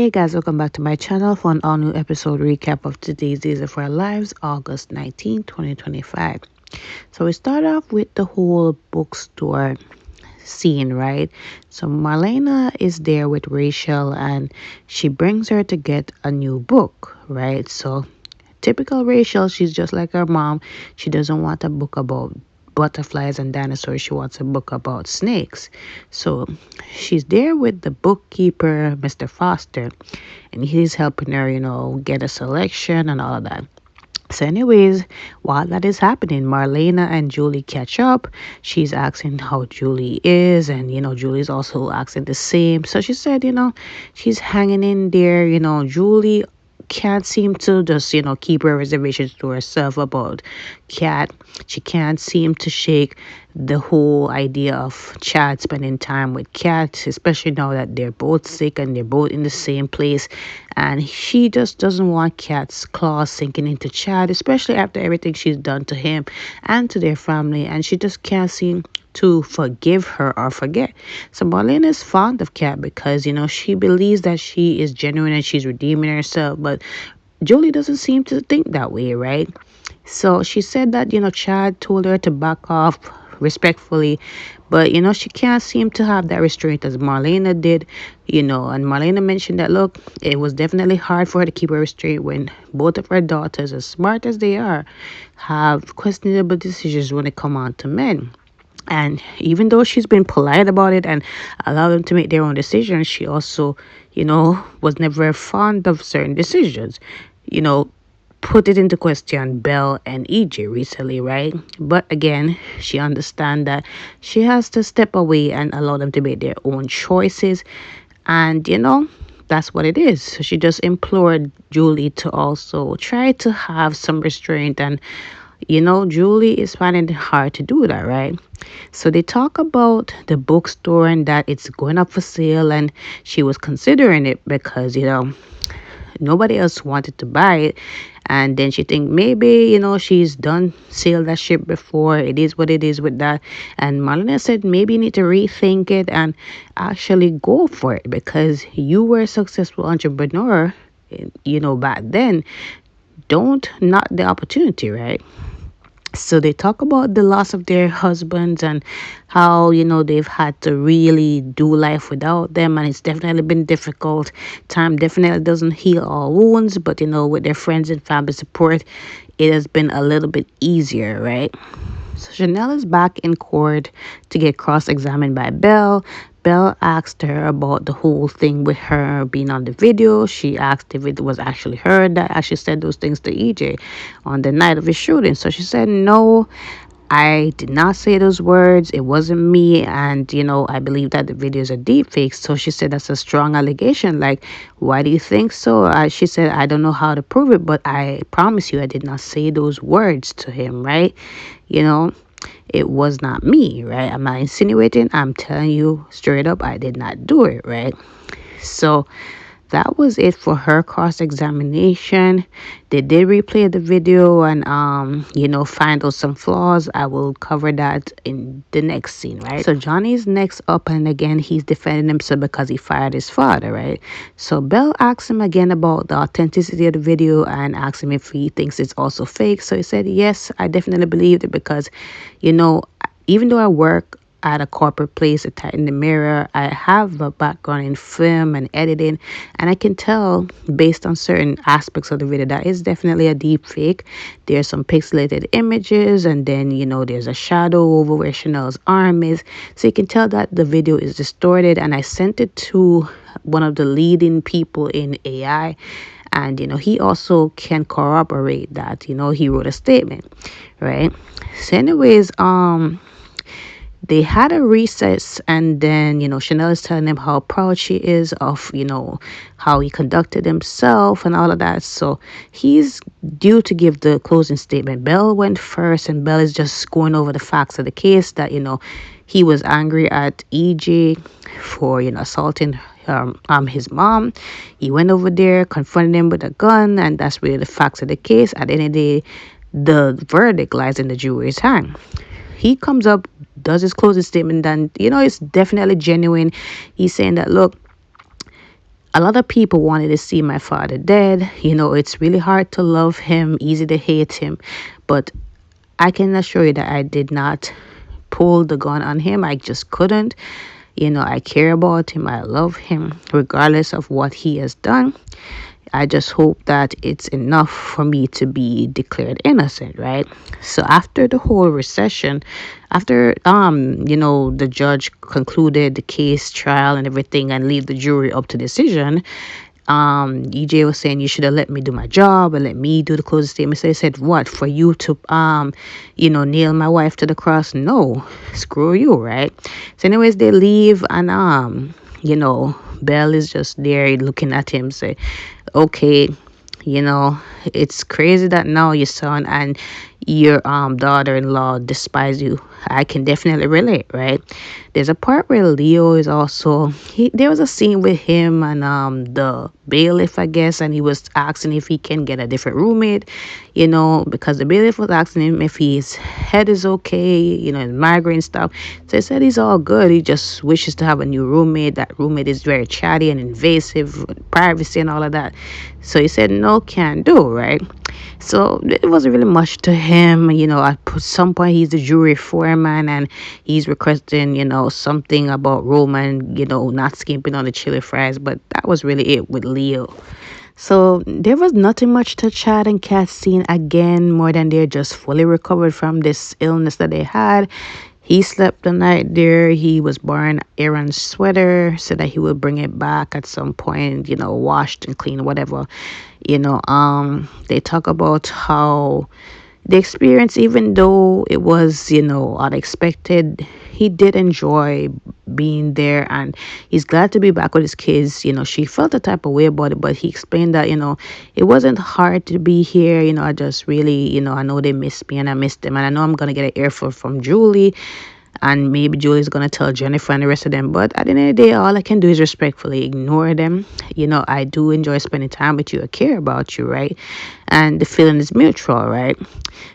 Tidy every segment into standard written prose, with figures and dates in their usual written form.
Hey guys, welcome back to my channel for an all new episode recap of today's Days of Our Lives, August 19, 2025. So we start off with the whole bookstore scene, right? So Marlena is there with Rachel and she brings her to get a new book, right? So typical Rachel, she's just like her mom. She doesn't want a book about butterflies and dinosaurs. She wants a book about snakes. So she's there with the bookkeeper, Mr. Foster, and he's helping her, get a selection and all of that. So, anyways, while that is happening, Marlena and Julie catch up. She's asking how Julie is, and Julie's also asking the same. So she said, she's hanging in there. Julie can't seem to just keep her reservations to herself about Kat. She can't seem to shake the whole idea of Chad spending time with Kat, especially now that they're both sick and they're both in the same place. And she just doesn't want Kat's claws sinking into Chad, especially after everything she's done to him and to their family. And she just can't seem to forgive her or forget. So Marlene is fond of Kat because, she believes that she is genuine and she's redeeming herself. But Julie doesn't seem to think that way, right? So she said that, Chad told her to back off respectfully, but she can't seem to have that restraint as Marlena did, and Marlena mentioned that look, it was definitely hard for her to keep her restraint when both of her daughters, as smart as they are, have questionable decisions when it come on to men. And even though she's been polite about it and allowed them to make their own decisions, she also, was never fond of certain decisions. You know, put it into question Belle and EJ recently, right? But again, she understands that she has to step away and allow them to make their own choices. And, that's what it is. So she just implored Julie to also try to have some restraint. And, Julie is finding it hard to do that, right? So they talk about the bookstore and that it's going up for sale. And she was considering it because, nobody else wanted to buy it. And then she think maybe she's done sailed that ship before. It is what it is with that. And Marlena said maybe you need to rethink it and actually go for it because you were a successful entrepreneur back then. Don't knock the opportunity, right? So they talk about the loss of their husbands and how they've had to really do life without them, and it's definitely been difficult. Time definitely doesn't heal all wounds, but with their friends and family support, it has been a little bit easier, right? So Chanel is back in court to get cross-examined by Belle. Belle asked her about the whole thing with her being on the video. She asked if it was actually her that actually said those things to EJ on the night of his shooting. So she said, no, I did not say those words. It wasn't me. And, I believe that the videos are deep fakes. So she said, that's a strong allegation. Like, why do you think so? She said, I don't know how to prove it, but I promise you, I did not say those words to him, right? It was not me, right? I'm not insinuating. I'm telling you straight up, I did not do it, right? So that was it for her cross-examination. They did replay the video and find out some flaws. I will cover that in the next scene, right? So Johnny's next up, and again he's defending himself because he fired his father, right? So Belle asks him again about the authenticity of the video and asks him if he thinks it's also fake. So he said, yes, I definitely believed it because even though I work at a corporate place at Titan the Mirror, I have a background in film and editing, and I can tell based on certain aspects of the video that is definitely a deep fake. There's some pixelated images, and then there's a shadow over where Chanel's arm is, so you can tell that the video is distorted. And I sent it to one of the leading people in AI, and he also can corroborate that. He wrote a statement, right? So anyways, they had a recess, and then Chanel is telling him how proud she is of how he conducted himself and all of that. So he's due to give the closing statement. Belle went first, and Belle is just going over the facts of the case, that he was angry at EJ for assaulting his mom. He went over there, confronted him with a gun, and that's really the facts of the case. At the end of the day, the verdict lies in the jury's hand. He comes up, does his closing statement, and it's definitely genuine. He's saying that, look, A lot of people wanted to see my father dead. It's really hard to love him, easy to hate him. But I can assure you that I did not pull the gun on him. I just couldn't. I care about him. I love him, regardless of what he has done. I just hope that it's enough for me to be declared innocent, right? So after the whole recession, after the judge concluded the case trial and everything and leave the jury up to decision, EJ was saying you should have let me do my job and let me do the closing statement. So he said, what, for you to nail my wife to the cross? No, screw you, right? So anyways, they leave and Belle is just there looking at him, say, okay, you know, it's crazy that now your son and your daughter-in-law despise you. I can definitely relate, right? There's a part where Leo is also there was a scene with him and the bailiff, I guess, and he was asking if he can get a different roommate, because the bailiff was asking him if his head is okay, his migraine stuff. So he said he's all good. He just wishes to have a new roommate. That roommate is very chatty and invasive, privacy and all of that. So he said no, can't do, right? So it wasn't really much to him. At some point he's the jury foreman and he's requesting, something about Roman, not skimping on the chili fries. But that was really it with Leo. So there was nothing much to Chad and Kat seen again, more than they're just fully recovered from this illness that they had. He slept the night there. He was borrowing Aaron's sweater so that he would bring it back at some point, washed and clean, whatever. They talk about how the experience, even though it was, unexpected, he did enjoy being there and he's glad to be back with his kids. She felt a type of way about it, but he explained that, it wasn't hard to be here. I just really, I know they miss me and I miss them. And I know I'm going to get an earful from Julie. And maybe Julie's going to tell Jennifer and the rest of them. But at the end of the day, all I can do is respectfully ignore them. I do enjoy spending time with you. I care about you, right? And the feeling is mutual, right?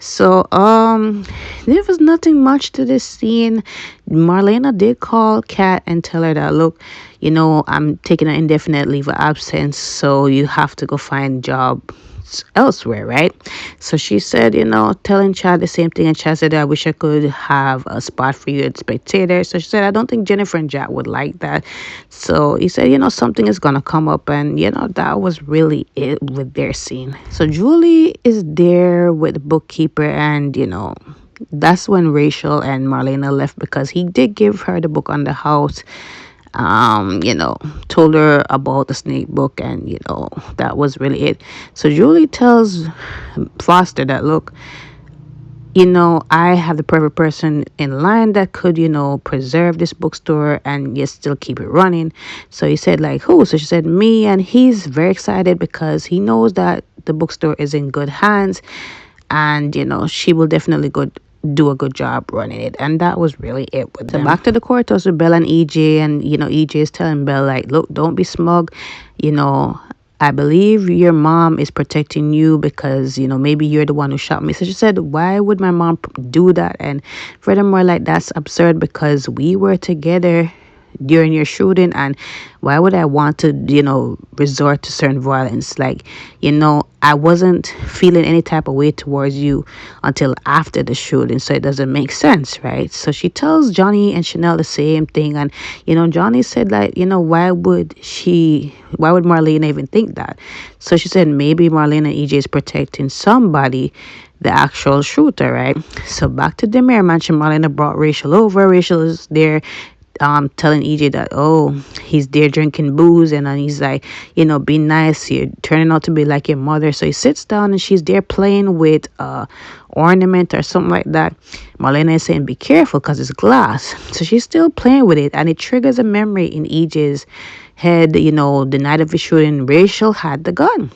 So, there was nothing much to this scene. Marlena did call Kat and tell her that, look, I'm taking an indefinite leave of absence. So you have to go find a job elsewhere, right? So she said, telling Chad the same thing, and Chad said, I wish I could have a spot for you at Spectator. So she said, I don't think Jennifer and Jack would like that. So he said, something is gonna come up, and that was really it with their scene. So Julie is there with the bookkeeper, and that's when Rachel and Marlena left because he did give her the book on the house. Told her about the snake book, and that was really it. So Julie tells Foster that, look, I have the perfect person in line that could, preserve this bookstore and yet still keep it running. So he said, like, who? So she said, me. And he's very excited because he knows that the bookstore is in good hands and, she will definitely do a good job running it. And that was really it with them. Back to the courthouse with Belle and EJ, and EJ is telling Belle, like, look, don't be smug. I believe your mom is protecting you because maybe you're the one who shot me. So she said, why would my mom do that? And furthermore, like, that's absurd because we were together during your shooting, and why would I want to resort to certain violence? Like, I wasn't feeling any type of way towards you until after the shooting, so it doesn't make sense, right? So she tells Johnny and Chanel the same thing, and Johnny said, like, why would Marlena even think that? So she said maybe Marlena EJ is protecting somebody, the actual shooter, right? So back to the Mayor Mansion, Marlena brought Rachel over. Rachel is there telling EJ that, oh, he's there drinking booze, and then he's like, be nice, you're turning out to be like your mother. So he sits down and she's there playing with ornament or something like that. Marlena is saying, be careful because it's glass. So she's still playing with it, and it triggers a memory in EJ's head. The night of the shooting, Rachel had the gun.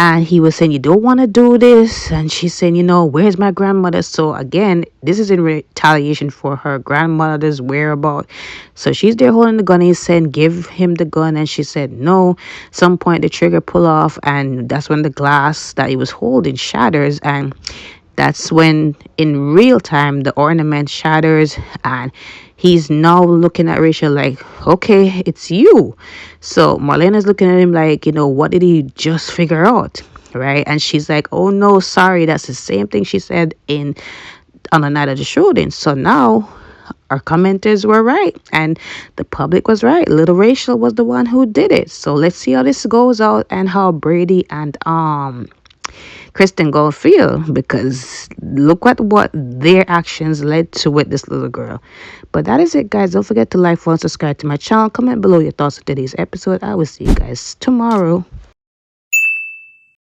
And he was saying, you don't want to do this. And she's saying, where's my grandmother? So again, this is in retaliation for her grandmother's whereabouts. So she's there holding the gun. He's saying, give him the gun. And she said, no. Some point the trigger pull off. And that's when the glass that he was holding shatters. And That's when, in real time, the ornament shatters, and he's now looking at Rachel like, okay, it's you. So Marlena's looking at him like, what did he just figure out? Right? And she's like, oh no, sorry. That's the same thing she said in on the night of the shooting. So now our commenters were right and the public was right. Little Rachel was the one who did it. So let's see how this goes out and how Brady and Kristen gonna feel, because look at what their actions led to with this little girl. But that is it, guys. Don't forget to like, follow, and subscribe to my channel. Comment below your thoughts on today's episode. I will see you guys tomorrow.